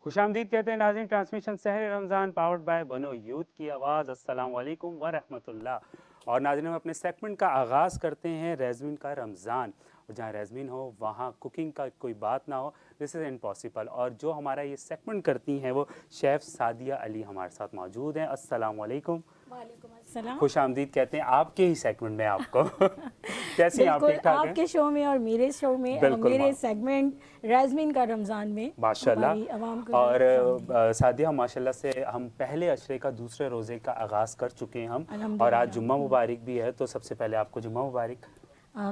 खुशामदीद कहते हैं नाज़रीन ट्रांसमिशन शहर रमज़ान पावर्ड बाय बनो यूथ की आवाज़। अस्सलाम वालेकुम व रहमतुल्लाह। और नाज़रीन हम अपने सेगमेंट का आगाज़ करते हैं रेज़मीन का रमज़ान। और जहाँ रेज़मीन हो वहाँ कुकिंग का कोई बात ना हो, दिस इज़ इम्पॉसिबल। और जो हमारा ये सेगमेंट करती हैं वो शेफ़ सादिया अली हमारे साथ मौजूद हैं। अस्सलाम वालेकुम। वालेकुम अस्सलाम। खुश आमदीद कहते हैं आपके ही सेगमेंट में आपको। कैसी हैं आप, बिल्कुल ठीक ठाक हैं? आपके शो में और मेरे शो में बिल्कुल मेरे सेगमेंट राजमीन का रमज़ान में माशाल्लाह। हमारी आवाम को और खुशामदीद। सादिया माशाल्लाह से हम पहले अशरे का दूसरे रोज़े का आगाज़ कर चुके हैं हम। और आज अल्हम्दुलिल्लाह। जुम्मा मुबारक भी है, तो सबसे पहले आपको जुम्मा मुबारक।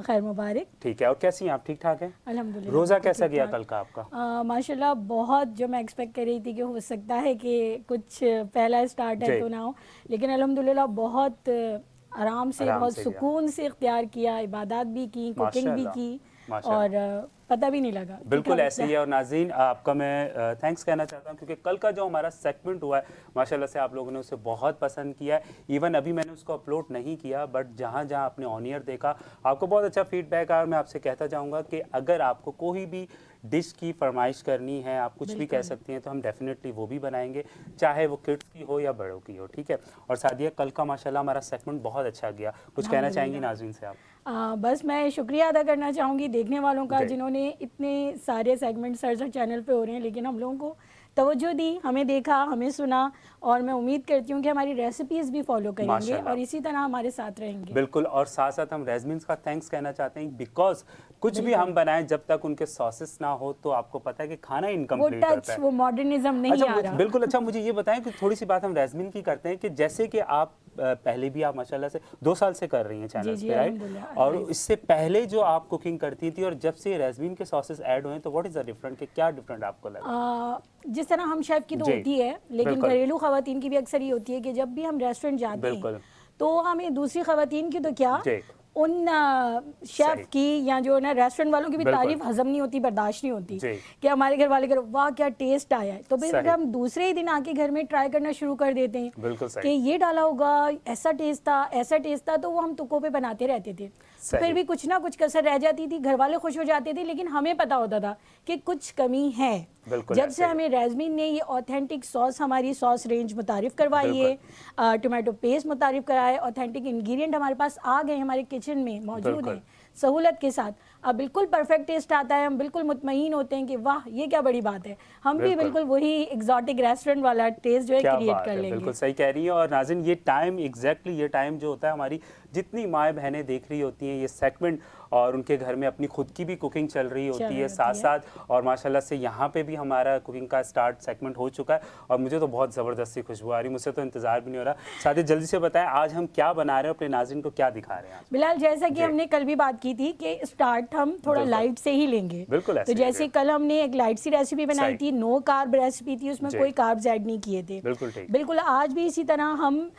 खैर मुबारक। ठीक है, और कैसी हैं आप, ठीक ठाक हैं? अल्हम्दुलिल्लाह रोज़ा बिल्कुल कैसा ठीक गया ठाक। कल का आपका? माशाल्लाह बहुत जो मैं एक्सपेक्ट कर रही थी कि हो सकता है कि कुछ पहला स्टार्ट है जी, तो ना हो, लेकिन अल्हम्दुलिल्लाह बहुत आराम से आराम बहुत से गया सुकून से इख्तियार किया, इबादत भी की, कुकिंग भी माशाल्लाह। की माशाल्लाह, और पता भी नहीं लगा कि बिल्कुल कब ऐसे ही है। और नाज़रीन आपका मैं थैंक्स कहना चाहता हूँ, क्योंकि कल का जो हमारा सेगमेंट हुआ है माशाल्लाह से आप लोगों ने उसे बहुत पसंद किया है। इवन अभी मैंने उसको अपलोड नहीं किया, बट जहाँ जहाँ आपने ऑन ईयर देखा आपको बहुत अच्छा फीडबैक आया। और मैं आपसे कहता जाऊँगा कि अगर आपको कोई भी डिश की फरमाइश करनी है, आप कुछ भी कह बिल्कुल। सकती हैं, तो हम डेफिनेटली वो भी बनाएंगे, चाहे वो किड्स की हो या बड़ों की हो। ठीक है। और सादिया कल का माशाल्लाह हमारा सेगमेंट बहुत अच्छा गया, कुछ कहना चाहेंगी अल्हम्दुलिल्लाह। नाज़रीन से आप? बस मैं शुक्रिया अदा करना चाहूँगी देखने वालों का, जी, जिन्होंने इतने सारे सेगमेंट सर चैनल पे हो रहे हैं लेकिन हम लोगों को तवज्जो दी, हमें देखा, हमें सुना। और मैं उम्मीद करती हूँ कि हमारी रेसिपीज़ भी फॉलो करेंगे माशाल्लाह। और इसी तरह हमारे साथ रहेंगे। बिल्कुल, और साथ साथ हम रेज़मीन्स का थैंक्स कहना चाहते हैं, बिकॉज़ कुछ भी हम बिल्कुल। बनाएं जब तक उनके सॉसेस ना हो तो आपको पता है कि खाना वो इनकम्प्लीट रहता टच, है। वो मॉडर्निज्म नहीं अच्छा आ रहा। बिल्कुल। अच्छा मुझे ये बताएं कि थोड़ी सी बात हम रेज़मीन की करते हैं, कि जैसे कि आप पहले भी आप माशाल्लाह से 2 साल से कर रही हैं जी चैनल्स जी पे, राइट? अल्हम्दुलिल्लाह और अल्लाह। इससे पहले जो आप कुकिंग करती थी और जब से रेज़मीन के सॉसेस ऐड हुए, तो व्हाट इज़ द डिफरेंट, कि क्या डिफरेंट आपको लगा? जिस तरह हम शेफ़ की तो जी, होती है, लेकिन बिल्कुल, घरेलू ख़वातीन की भी अक्सर ये होती है कि जब भी हम रेस्टोरेंट जाते हैं बिल्कुल, तो हमें दूसरी ख़वातीन की तो क्या, जी, उन शेफ़ सही, की या जो ना रेस्टोरेंट वालों की भी बिल्कुल, तारीफ़ हज़म नहीं होती, बर्दाश्त नहीं होती जी, कि हमारे घर वाले करो वाह क्या टेस्ट आया है, तो फिर सही, हम दूसरे ही दिन आके घर में ट्राई करना शुरू कर देते हैं बिल्कुल कि सही, ये डाला होगा, ऐसा टेस्ट था, ऐसा टेस्ट था, तो वो हम तुक्कों पे बनाते रहते थे। तो फिर सही, भी कुछ ना कुछ कसर रह जाती थी, घर वाले खुश हो जाते थे, लेकिन हमें पता होता था कि कुछ कमी है। बिल्कुल जब से ऐसे ही है, हमें रेज़मीन ने ये ऑथेंटिक सॉस, हमारी सॉस रेंज मुतारिफ़ करवाई बिल्कुल, है, टोमेटो पेस्ट मुतारिफ़ कराया है, ऑथेंटिक इंग्रेडिएंट हमारे पास आ गए, हमारे किचन में मौजूद बिल्कुल, हैं सहूलत के साथ, अब बिल्कुल परफेक्ट टेस्ट आता है। हम बिल्कुल मुतमईन होते हैं कि वाह ये क्या बड़ी बात है, हम भी बिल्कुल। बिल्कुल वही एग्जॉटिक रेस्टोरेंट वाला टेस्ट जो है क्या क्रिएट बात कर है, लेंगे। बिल्कुल सही कह रही है। और नाज़रीन ये टाइम एग्जैक्टली ये टाइम जो होता है, हमारी जितनी माएँ बहनें देख रही होती हैं ये सेगमेंट, और उनके घर में अपनी खुद की भी कुकिंग चल रही चल होती रही है साथ होती है। साथ, और माशाल्लाह से यहाँ पे भी हमारा कुकिंग का स्टार्ट सेगमेंट हो चुका है। और मुझे तो बहुत ज़बरदस्ती खुशबू आ रही है, मुझसे तो इंतज़ार भी नहीं हो रहा। साथ ही जल्दी से बताएं आज हम क्या बना रहे हैं, अपने नाज़रीन को क्या दिखा रहे हैं आज? बिलाल, जैसा कि जी, हमने कल भी बात की थी कि स्टार्ट हम थोड़ा बिल्कुल, लाइट से ही लेंगे। बिल्कुल तो ऐसे ही है जी, जैसे कल हमने एक लाइट सी रेसिपी बनाई सही, थी, नो कार्ब रेसिपी थी, उसमें जी, कोई कार्ब्स ऐड नहीं किए थे। बिल्कुल ठीक, बिल्कुल आज भी इसी तरह हम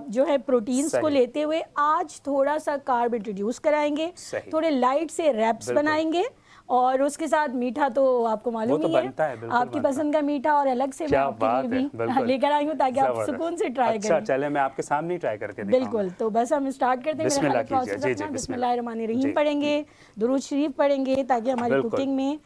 जो है प्रोटीन्स को सही, लेते हुए आज थोड़ा सा कार्ब इंट्रोड्यूस कराएंगे, सही, थोड़े लाइट से रैप्स बिल्कुल। बनाएंगे। और उसके साथ मीठा तो आपको वो मालूम तो ही है, बनता है, बिल्कुल आपकी बनता है। पसंद का मीठा, और अलग से मैं क्या आपके लिए बात है, भी बिल्कुल, लेकर आई हूँ ताकि आप सुकून ज़बरदस्त। से ट्राई अच्छा, करें। चलें मैं आपके सामने ही ट्राई करके दिखाऊँगा। बिल्कुल, तो बस हम स्टार्ट करते हैं। मेरा ख्याल बिस्मिल्लाह है कीजिए, प्रोसेस जी, जी, अपना बिस्मिल्लाह। बिस्मिल्लाहिर्रहमानिर्रहीम जी, पढ़ेंगे, दुरूद शरीफ पढ़ेंगे ताकि हमारी बिल्कुल। कुकिंग में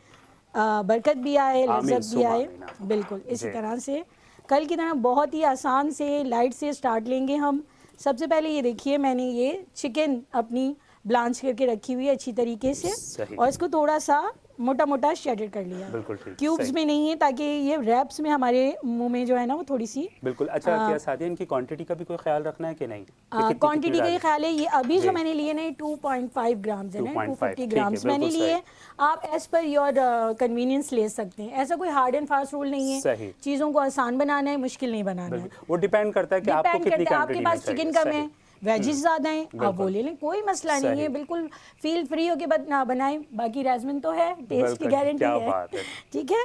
बरकत भी आए, आमीन लज़्ज़त भी सुम्मा आए। आमीन। बिल्कुल, इसी जी, तरह से कल की तरह बहुत ही आसान से लाइट से स्टार्ट लेंगे हम। सबसे पहले ये देखिए, मैंने ये चिकन अपनी ब्लांच करके रखी हुई है अच्छी तरीके से, सही, और इसको थोड़ा सा मोटा मोटा शेडेड कर लिया है, बिल्कुल ठीक, क्यूब्स सही। में नहीं है, ताकि ये रैप्स में हमारे मुंह में जो है ना वो थोड़ी सी बिल्कुल। अच्छा, क्या सादिया इनकी क्वांटिटी का भी कोई ख़्याल रखना है कि नहीं? कि कितनी-कितनी क्वांटिटी का ये डालें? ख्याल है, ये अभी जो जी, मैंने लिए ना 2.5 ग्राम्स है ना, 2.5 250 ठीक है, ग्राम्स मैंने बिल्कुल सही, लिए। आप एज पर योर कन्वीनियंस ले सकते हैं, ऐसा कोई हार्ड एंड फास्ट रूल नहीं है। सही, चीज़ों को आसान बनाना है, मुश्किल नहीं बनाना है। बिल्कुल। वो डिपेंड करता है कि आपको डिपेंड कितनी करता है, आपके क्वांटिटी में पास चाहिए, चिकन कम सही। है, वेजिस ज़्यादा हैं, आप वो बिल्कुल, ले लें, कोई मसला नहीं है। सही, बिल्कुल फील फ्री होके बनाएं, बाकी रेजमेंट तो है, टेस्ट की बिल्कुल, गारंटी क्या है। बात है। ठीक है।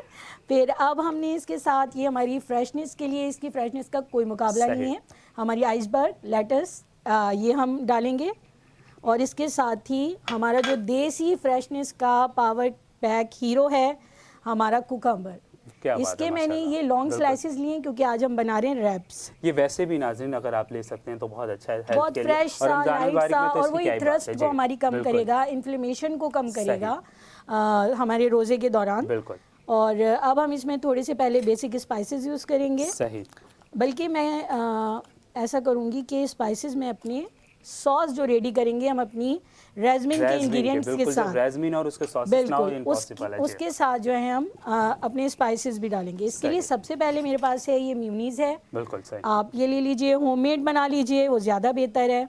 फिर अब हमने इसके साथ ये हमारी फ्रेशनेस के लिए, इसकी फ्रेशनेस का कोई मुकाबला नहीं सही, है, हमारी आइसबर्ग लेटस ये हम डालेंगे। और इसके साथ ही हमारा जो देसी फ्रेशनेस का पावर पैक हीरो है, हमारा कुकम्बर। क्या बात है, इसके मैंने माशाल्लाह। ये लॉन्ग बिल्कुल। स्लाइसेस लिए क्योंकि आज हम बना रहे हैं रैप्स। ये वैसे भी नाज़रीन अगर आप ले सकते हैं तो बहुत अच्छा है हेल्थ बहुत के लिए, फ्रेश और सा, रमज़ान लाइट मुबारक सा, में तो और इसकी वही क्या ही बात है। थ्रस्ट को जी, हमारी कम बिल्कुल, करेगा, इन्फ्लेमेशन को कम सही, करेगा हमारे रोज़े के दौरान। बिल्कुल, और अब हम इसमें थोड़े से पहले बेसिक स्पाइसेस यूज़ करेंगे। सही। बल्कि मैं ऐसा करूँगी कि स्पाइसेस में अपने सॉस जो रेडी करेंगे हम अपनी रेजमिन के इंग्रेडिएंट्स के बिल्कुल, जब साथ, रेजमिन और उसके सॉसेस ना हो बिल्कुल इम्पॉसिबल है जी। उसके साथ जो है हम अपने स्पाइसेस भी डालेंगे। इसके लिए सही। सबसे पहले मेरे पास है ये मेयोनीज है, बिल्कुल सही। आप ये ले लीजिए, होममेड बना लीजिए, वो ज़्यादा बेहतर है।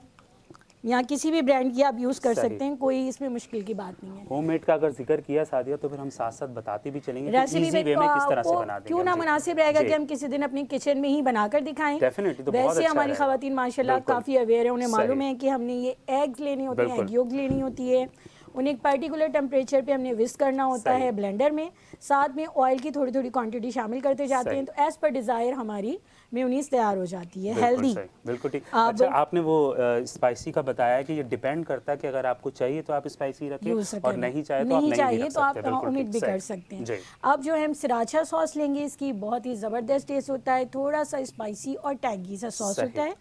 यहाँ किसी भी ब्रांड की आप यूज़ कर सही। सकते हैं, कोई इसमें मुश्किल की बात नहीं है। होममेड का अगर जिक्र किया सादिया तो फिर हम साथ साथ बताते भी चलेंगे कि रेसिपी इजी वे में किस तरह से आपको बना देंगे क्यों हम ना जी। मुनासिब रहेगा जी। कि हम किसी दिन अपनी किचन में ही बनाकर दिखाएं। डेफिनेटली, तो बहुत वैसे अच्छा हमारी रहेगा। खवातीन माशाल्लाह बिल्कुल। काफ़ी अवेयर है, उन्हें सही। मालूम है कि हमने ये एग्स लेने होते हैं, बिल्कुल। एग योक लेनी होती है, उन्हें एक पर्टिकुलर टेम्परेचर पे हमने विस्क करना होता सही। है ब्लेंडर में, साथ में ऑयल की थोड़ी थोड़ी क्वांटिटी शामिल करते जाते सही। हैं, तो एज़ पर डिज़ायर हमारी मेयोनीज तैयार हो जाती है, बिल्कुल हेल्दी। सही, बिल्कुल ठीक। अब अच्छा, आपने वो स्पाइसी का बताया कि ये डिपेंड करता है कि अगर आपको चाहिए तो आप स्पाइसी रखें यूज़ और नहीं चाहिए तो आप नहीं नहीं भी चाहिए रख तो आप सकते। बिल्कुल ओमिट ठीक, भी कर सही। सकते हैं। जी। अब जो है हम सराछा सॉस लेंगे, इसकी बहुत ही ज़बरदस्त टेस्ट होता है, थोड़ा सा स्पाइसी और टैगी सा सॉस सही। होता है।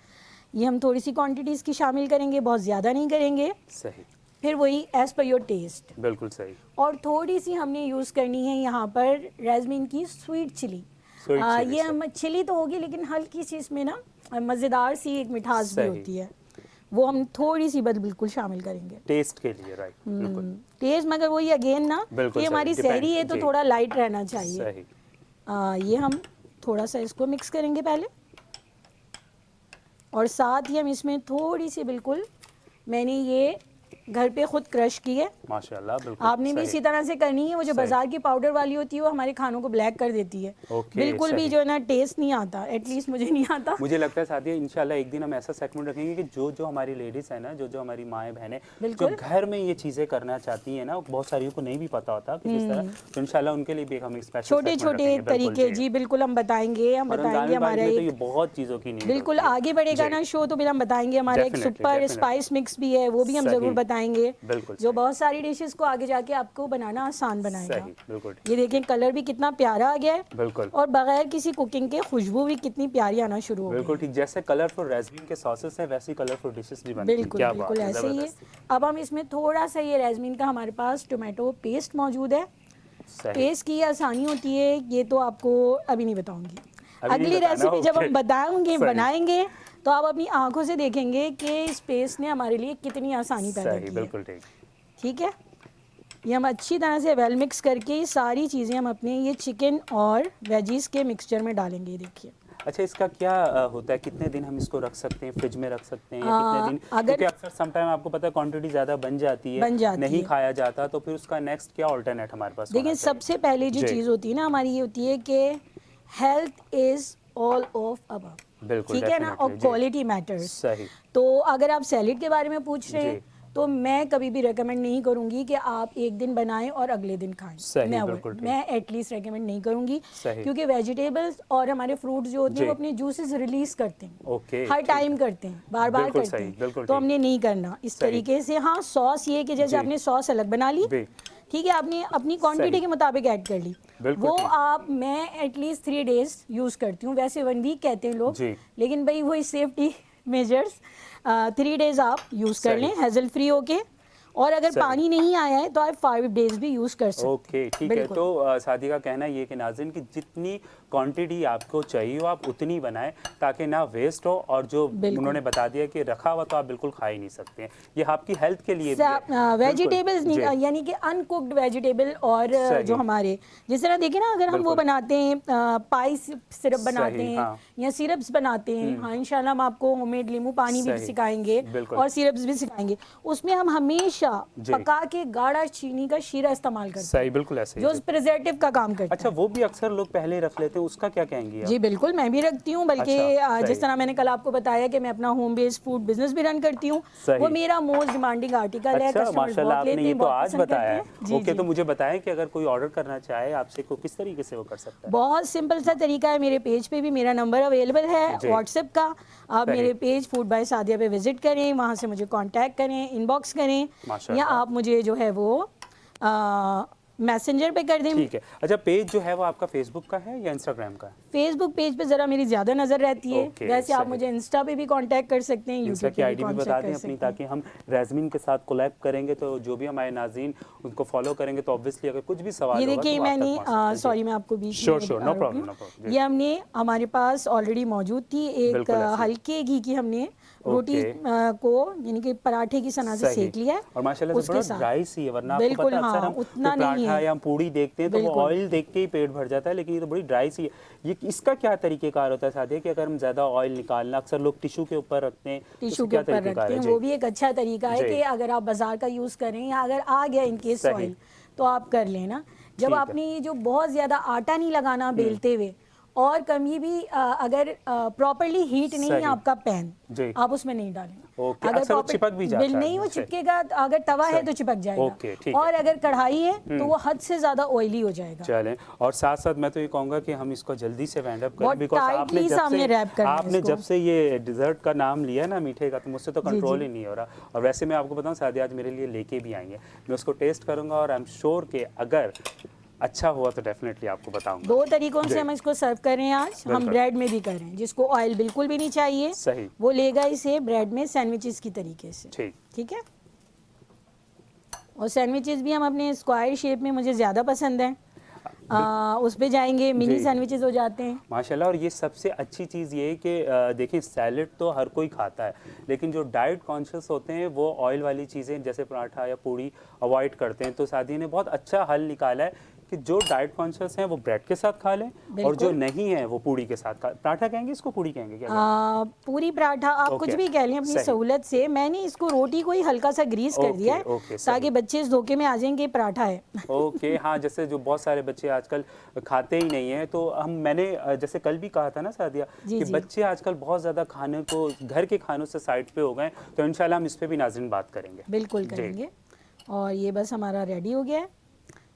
ये हम थोड़ी सी क्वांटिटी इसकी शामिल करेंगे, बहुत ज़्यादा नहीं करेंगे। सही। फिर वही एज़ पर योर टेस्ट। बिल्कुल सही। और थोड़ी सी हमने यूज़ करनी है यहाँ पर रेजमिन की स्वीट चिली। स्वीट चिली ये से। हम चिली तो होगी लेकिन हल्की सी इसमें ना मज़ेदार सी एक मिठास भी सही। होती है, वो हम थोड़ी सी बस बिल्कुल शामिल करेंगे टेस्ट के लिए, राइट। बिल्कुल टेस्ट। मगर वही अगेन ना बिल्कुल कि सही, हमारी depend, सहरी है तो जी। थोड़ा लाइट रहना चाहिए। सही। ये हम थोड़ा सा इसको मिक्स करेंगे पहले, और साथ ही हम इसमें थोड़ी सी बिल्कुल, मैंने ये घर पे खुद क्रश की है, माशाल्लाह, बिल्कुल आपने भी सही। इसी तरह से करनी है। वो जो सही। बाजार की पाउडर वाली होती है वो हमारे खानों को ब्लैक कर देती है, ओके, बिल्कुल भी सही। जो है ना टेस्ट नहीं आता, एटलीस्ट मुझे नहीं आता। मुझे लगता है साथिया इंशाल्लाह एक दिन हम ऐसा सेगमेंट रखेंगे कि जो जो हमारी लेडीज़ है ना, जो जो हमारी माएँ बहनें जो बिल्कुल। घर में ये चीज़ें करना चाहती हैं ना, बहुत सारियों को नहीं भी पता होता कि किस तरह, तो इंशाल्लाह उनके लिए भी हम एक स्पेशल छोटे सेगमेंट छोटे रखेंगे। बिल्कुल तरीके जी बिल्कुल हम बताएंगे, हम और बताएंगे रमज़ान हमारा में तो ये एक बहुत चीज़ों की नीड बिल्कुल होती है। आगे बढ़ेगा जी। ना शो तो फिर हम बताएंगे, हमारा एक Definitely, super definitely। Spice mix भी है, वो भी हम सही। ज़रूर बताएंगे, बिल्कुल जो सही। बहुत सारी डिशेस को आगे जाके आपको बनाना आसान बनाएगा। सही, बिल्कुल ठीक। ये देखें कलर भी कितना प्यारा आ गया है, बिल्कुल और बगैर किसी कुकिंग के खुशबू भी कितनी प्यारी आना शुरू हो गई बिल्कुल है। ठीक। जैसे कलरफुल रेज़मीन के सॉसेस हैं वैसी कलरफुल डिशेस भी बनती हैं। बिल्कुल क्या बिल्कुल बात है, ऐसे ही है। ज़बरदस्त। अब हम इसमें थोड़ा सा ये रेजमीन का हमारे पास टोमेटो पेस्ट मौजूद है। सही। पेस्ट की आसानी होती है, ये तो आपको अभी नहीं बताऊंगी, अभी नहीं अगली बताना, रेसिपी जब ओके। हम बताएंगे सही। बनाएंगे तो आप अपनी आंखों से देखेंगे कि इस पेस्ट ने हमारे लिए कितनी आसानी पैदा सही, की है। बिल्कुल ठीक। ठीक है, ये हम अच्छी तरह से वेल मिक्स करके ये सारी चीज़ें हम अपने ये चिकन और वेजीज के मिक्सचर में डालेंगे। ये देखिए, अच्छा, इसका क्या होता है, कितने दिन हम इसको रख सकते हैं, फ्रिज में रख सकते हैं या कितने दिन? अगर क्योंकि अक्सर समटाइम आपको पता है क्वांटिटी ज़्यादा बन जाती है, नहीं खाया जाता, तो फिर उसका नेक्स्ट क्या ऑल्टरनेट हमारे पास होना देखिए, चाहिए? सबसे पहले जो जी। चीज़ होती है ना हमारी, ये होती है कि health is all of above, बिल्कुल, ठीक है ना, और definitely, जी। Quality matters. सही। तो अगर आप सैलेड के बारे में पूछ रहे हैं जी। तो मैं कभी भी रेकमेंड नहीं करूंगी कि आप एक दिन बनाएं और अगले दिन खाएं। सही, Never। बिल्कुल ठीक। मैं एटलीस्ट रेकमेंड नहीं करूंगी, सही। क्योंकि वेजिटेबल्स और हमारे फ्रूट्स जो होते हैं जी। वो अपने जूसेस रिलीज करते हैं, ओके, हर ठीक। टाइम करते हैं, बार बार बिल्कुल करते सही, हैं, बिल्कुल तो ठीक। हमने नहीं करना इस सही। तरीके से। हाँ, सॉस ये कि जैसे जी। आपने सॉस अलग बना ली, जी। ठीक है, आपने अपनी क्वांटिटी सही। के मुताबिक ऐड कर ली, बिल्कुल वो ठीक। आप, मैं एटलीस्ट 3 डेज यूज़ करती हूँ, वैसे 1 वीक कहते हैं लोग, जी। लेकिन भाई वही सेफ्टी मेजर्स, 3 डेज आप यूज़ कर सही। लें हेजल फ्री होके, और अगर सही। पानी नहीं आया है तो आप 5 डेज भी यूज़ कर सकते हैं। ओके, ठीक है। तो सादी का कहना ये है कि नाज़रीन की जितनी क्वांटिटी आपको चाहिए हो आप उतनी बनाएं, ताकि ना वेस्ट हो, और जो बिल्कुल। उन्होंने बता दिया कि रखा हुआ तो आप बिल्कुल खा ही नहीं सकते हैं, ये आपकी हेल्थ के लिए भी है। वेजिटेबल्स बिल्कुल, जी। यानी कि अनकुक्ड वेजिटेबल, और सही। जो हमारे जिस तरह देखिए ना, अगर हम वो बिल्कुल। बनाते हैं पाई सिरप बनाते सही, हैं, हाँ। या सिरप्स बनाते हैं, हाँ इंशाल्लाह हम आपको होममेड नींबू पानी भी सही। सिखाएंगे बिल्कुल। और सिरप्स भी सिखाएंगे, उसमें हम हमेशा जी। पका के गाढ़ा चीनी का शीरा इस्तेमाल करते सही, हैं, बिल्कुल ऐसे ही जो जी। प्रिजर्वेटिव का काम करता अच्छा, है। वो भी अक्सर लोग पहले रख लेते हैं, उसका क्या कहेंगे आप? जी बिल्कुल, मैं भी रखती हूँ, बल्कि अच्छा, जिस सही। तरह मैंने कल आपको बताया कि मैं अपना होम बेस्ड फूड बिजनेस भी रन करती हूँ, सही। वो मेरा मोस्ट डिमांडिंग आर्टिकल है, अच्छा, कस्टमर्स माशाल्लाह, बहुत आपने लेते ये हैं, तो बहुत आज पसंद करते बताया हैं। है। जी ओके, जी, तो मुझे बताएं कि अगर कोई ऑर्डर करना चाहे आपसे, को किस तरीके से वो कर सकता है? बहुत सिंपल सा तरीका है, मेरे पेज पे भी मेरा नंबर अवेलेबल है जी। व्हाट्सएप का, आप सही। मेरे पेज फूड बाय सादिया पे विजिट करें, वहाँ से मुझे कांटेक्ट करें, इनबॉक्स करें, या माशाल्लाह। आप मुझे जो है वो मैसेंजर पे कर दें। ठीक है। अच्छा, पेज जो है वो आपका फेसबुक का है या इंस्टाग्राम का है? फेसबुक पेज पे ज़रा मेरी ज़्यादा नज़र रहती है। ओके, वैसे आप सही। मुझे इंस्टा पे भी कांटेक्ट कर सकते हैं, इंस्टा यूट्यूब की पे भी आईडी भी बता कांटेक्ट दें कर अपनी, सकते हैं। ताकि हम रैज़मीन के साथ कोलैब करेंगे तो जो भी हमारे नाज़रीन उनको फॉलो करेंगे तो ऑब्वियसली अगर कुछ भी सवाल ये होगा देखिए तो वो आप तक मैंने पहुंच सकते हैं। सॉरी जी। मैं आपको बीच श्योर में श्योर, नो रोक रही प्रॉब्लम, हूँ। No problem. ये हमने हमारे पास ऑलरेडी मौजूद थी एक बिल्कुल ऐसे ही। हल्के घी की हमने रोटी ओके। को यानी कि पराठे की सना से सही। सेक लिया है और माशाल्लाह से उसके बड़ा साथ। ड्राई सी है, वरना आपको बिल्कुल पता है अक्सर हाँ, हम कोई उतना नहीं पराठा है। या हम पूड़ी देखते हैं तो वो बिल्कुल। ऑयल देख के ही पेट भर जाता है, लेकिन ये तो बड़ी ड्राई सी है। ये इसका क्या तरीकेकार होता है सादिया कि अगर हम ज़्यादा ऑयल निकालना, अक्सर लोग टिश्यू के ऊपर रखते हैं, तो टिश्यू इसका के क्या ऊपर तरीकेकार रखते है? हैं, जी वो भी एक अच्छा तरीका है जी। कि अगर आप बाजार का यूज़ करें या अगर आ गया इनकेस सही। ऑयल तो आप कर लेना। जब ठीक है। आपने ये जो बहुत ज़्यादा आटा नहीं लगाना बेलते हुए, और कभी भी अगर प्रॉपरली हीट नहीं है सही। आपका पैन, जी। आप उसमें नहीं डालें। ओके, अगर अक्सर वो चिपक भी जाता है। नहीं वो सही। चिपकेगा, तो अगर तवा है सही। तो चिपक जाएगा। ओके, ठीक है। और अगर कढ़ाई है तो वो हद से ज़्यादा ऑयली हो जाएगा। चलें, और साथ साथ मैं तो ये कहूँगा कि हम इसको जल्दी से वाइंड अप करें, बहुत बिकॉज टाइटली सामने रैप करना है आपने इसको। जब से ये डिज़र्ट का नाम लिया है ना मीठे का, तो मुझसे तो जी, कंट्रोल जी। ही नहीं हो रहा। और वैसे मैं आपको बताऊँ, सादिया आज मेरे लिए लेके भी आई हैं, मैं उसको टेस्ट करूँगा और आई एम श्योर कि अगर अच्छा हुआ तो डेफिनेटली आपको बताऊँगा। दो तरीकों जी। से हम इसको सर्व कर रहे हैं आज। हम बिल्कुल। ब्रेड में भी कर रहे हैं, जिसको ऑयल बिल्कुल भी नहीं चाहिए सही। वो लेगा इसे ब्रेड में सैंडविचेस की तरीके से। ठीक। ठीक है। और सैंडविचेस भी हम अपने स्क्वायर शेप में मुझे ज़्यादा पसंद है, उस पे जाएंगे मिनी जी। सैंडविचेस हो जाते हैं। माशाल्लाह। और ये सबसे अच्छी चीज़ ये है कि देखिए, सैलेड तो हर कोई खाता है, लेकिन जो डाइट कॉन्शियस होते हैं वो ऑयल वाली चीज़ें जैसे पराठा या पूड़ी अवॉइड करते हैं। तो सादी ने बहुत अच्छा हल निकाला है कि जो डाइट कॉन्शियस हैं वो ब्रेड के साथ खा लें, और जो बिल्कुल। नहीं है वो पूड़ी के साथ खा। पराठा कहेंगे इसको, पूड़ी कहेंगे, क्या पूरी पराठा आप कुछ ओके, भी कह लें अपनी सही। सहूलत से। मैंने इसको रोटी को ही हल्का सा ग्रीस कर दिया है ओके, सही। ताकि बच्चे इस धोखे में आ जाएंगे पराठा है। ओके, हाँ, जैसे जो बहुत सारे बच्चे आजकल खाते ही नहीं हैं, तो मैंने जैसे कल भी कहा था ना सादिया जी, कि जी। बच्चे आजकल बहुत ज़्यादा खाने को, घर के खानों से साइड पे हो गए, तो इंशाल्लाह हम इस पे भी नाज़रीन बात करेंगे। बिल्कुल जी। करेंगे। और ये बस हमारा रेडी हो गया है,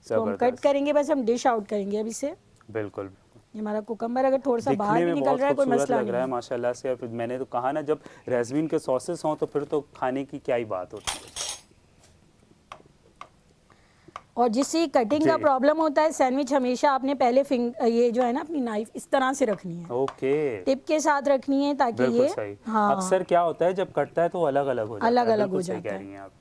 इसको हम कट ज़बरदस्त। करेंगे, बस हम डिश आउट करेंगे अब इसे। बिल्कुल। ये हमारा कुकम्बर अगर थोड़ा सा बाहर दिखने भी में निकल बहुत रहा है कोई खूबसूरत मसला लग रहा है नहीं। माशाल्लाह से। और फिर मैंने तो कहा ना, जब रेज़मीन के सॉसेस हों तो फिर तो खाने की क्या ही बात होती है। और जिससे कटिंग का जी। प्रॉब्लम होता है, सैंडविच हमेशा आपने पहले ये जो है ना अपनी नाइफ इस तरह से रखनी है, ओके, टिप के साथ रखनी है ताकि बिल्कुल ये सही। हाँ अक्सर क्या होता है जब कटता है तो अलग अलग हो जाता है। अलग-अलग बिल्कुल हो सही जाता कह है। रही हैं आप।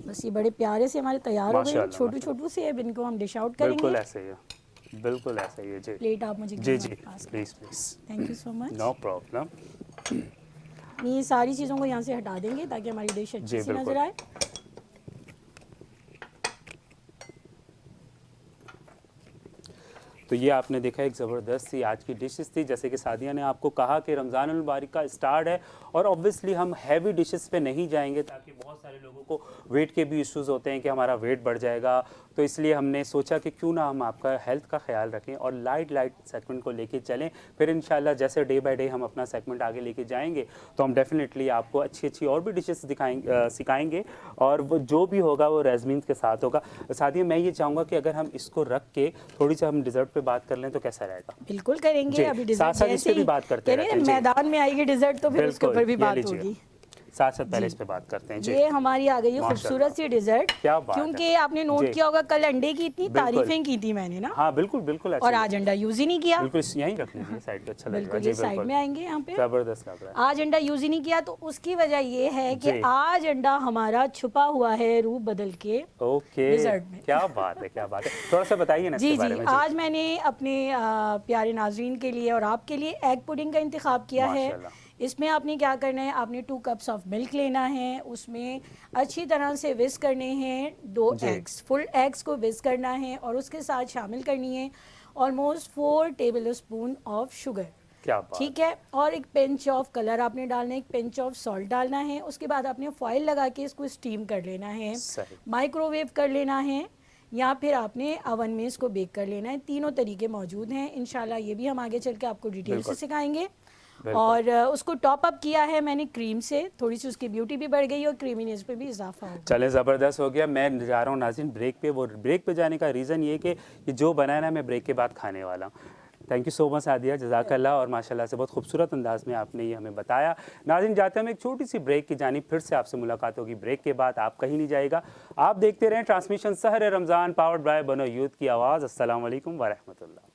बस ये बड़े प्यारे से हमारे तैयार हो गए। माशाल्लाह, छोटू माशाल्लाह। छोटू से अब इनको हम डिश आउट बिल्कुल करेंगे। ऐसे ही है, बिल्कुल ऐसे ही है। जी प्लेट आप मुझे जी जी, pass please please, thank you so much. No problem. ये सारी चीज़ों को यहाँ से हटा देंगे ताकि हमारी डिश अच्छी जी, सी बिल्कुल। नज़र आए। तो ये आपने देखा एक ज़बरदस्त सी आज की डिशेस थी। जैसे कि सादिया ने आपको कहा कि रमज़ान अल मुबारक का स्टार्ट है, और ऑब्वियसली हम हैवी डिशेस पे नहीं जाएंगे, ताकि बहुत सारे लोगों को वेट के भी इश्यूज़ होते हैं कि हमारा वेट बढ़ जाएगा। तो इसलिए हमने सोचा कि क्यों ना हम आपका हेल्थ का ख्याल रखें और लाइट सेगमेंट को लेके चलें। फिर इंशाल्लाह जैसे डे बाय डे हम अपना सेगमेंट आगे लेके जाएंगे तो हम डेफिनेटली आपको अच्छी अच्छी और भी डिशेस सिखाएंगे, और वो जो भी होगा वो रेज़मीन के साथ होगा। सादिया, मैं ये चाहूँगा कि अगर हम इसको रख के थोड़ी सी हम डिज़र्ट पे बात कर लें तो कैसा रहेगा? बिल्कुल करेंगे। जी, अभी साथ डिज़र्ट साथ इस जैसे पे भी ही बात करते कह रहे रहते हैं हैं। जी। मैदान में आएगी डिज़र्ट तो फिर उसके बिल्कुल, ऊपर भी ये बात लीजिए। होगी। साथ साथ पहले जी। इस पे बात करते हैं। जी, ये हमारी आ गई है माशाल्लाह। खूबसूरत सी डिज़र्ट। क्या बात है। क्योंकि आपने नोट जी। किया होगा कल अंडे की इतनी बिल्कुल। तारीफें की थी मैंने ना, हाँ बिल्कुल बिल्कुल ऐसे और ही। आज अंडा यूज़ ही नहीं किया। बिल्कुल यहीं रख लीजिए साइड पे, अच्छा लगेगा। बिल्कुल जी ये साइड बिल्कुल, में आएंगे यहाँ पे। ज़बरदस्त लग रहा है। आज अंडा यूज़ ही नहीं किया, तो उसकी वजह ये है कि जी। आज अंडा हमारा छुपा हुआ है रूप बदल के ओके, डिज़र्ट में। क्या बात है, क्या बात है। थोड़ा सा बताइए ना जी इसके बारे जी, में। आज मैंने अपने प्यारे नाजरीन के लिए और आपके लिए एग पुडिंग का इंतखाब किया है। माशाल्लाह। इसमें आपने क्या करना है, आपने 2 कप्स ऑफ मिल्क लेना है, उसमें अच्छी तरह से विस्क करने हैं 2 जी। एग्स, फुल एग्स को विस्क करना है, और उसके साथ शामिल करनी है almost 4 table spoon of sugar. क्या बात। ठीक है। और एक पिंच ऑफ कलर आपने डालना है, एक पिंच ऑफ सॉल्ट डालना है। उसके बाद आपने फॉइल लगा के इसको स्टीम कर लेना है, सही। माइक्रोवेव कर लेना है, या फिर आपने अवन में इसको बेक कर लेना है। तीनों तरीके मौजूद हैं। इंशाल्लाह ये भी हम आगे चल के आपको डिटेल से बिल्कुल। सिखाएंगे। बिल्कुल। और उसको टॉप अप किया है मैंने क्रीम से, थोड़ी सी उसकी ब्यूटी भी बढ़ गई और क्रीमीनेस पे भी इजाफा हो गया। चले, ज़बरदस्त हो गया। मैं जा रहा हूँ नाज़रीन ब्रेक पे। वो ब्रेक पे जाने का रीज़न ये कि ये जो बनाया ना मैं ब्रेक के बाद खाने वाला हूँ। Thank you so much Aadiya, जज़ाकल्लाह। और माशाल्लाह से बहुत खूबसूरत अंदाज में आपने ये हमें बताया। नाज़रीन, जाते हम एक छोटी सी ब्रेक की जानिब, फिर से आपसे मुलाकात होगी ब्रेक के बाद। आप कहीं नहीं जाएगा, आप देखते रहें ट्रांसमिशन सहर रमज़ान पावर्ड बाय बनो यूथ की आवाज़। अस्सलाम वालेकुम व रहमतुल्लाह।